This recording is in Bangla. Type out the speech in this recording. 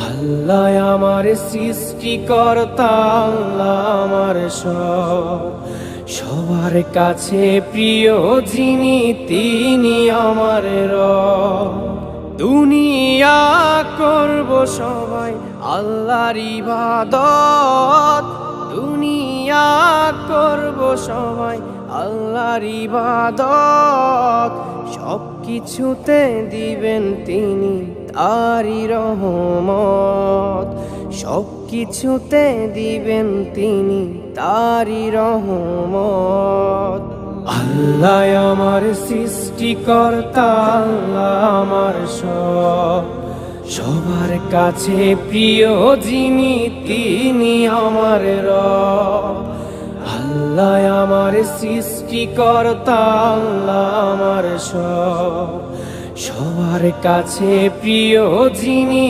আল্লাহ আমার সৃষ্টিকর্তা, আল্লাহ আমার সবার কাছে প্রিয় যিনি, তিনি আমার রব। দুনিয়া করব সবাই আল্লাহর ইবাদত, দুনিয়া করব সবাই আল্লাহর ইবাদত। সব কিছুতে দিবেন তিনি তারই রহমত, সব কিছুতে দিবেন তিনি তারই রহমত। আল্লাহ আমার সৃষ্টিকর্তা, আল্লাহ আমার সবার কাছে প্রিয় যিনি, তিনি আমার রব। আল্লাহ আমার সৃষ্টিকর্তা, আল্লাহ আমার সবার কাছে প্রিয় যিনি।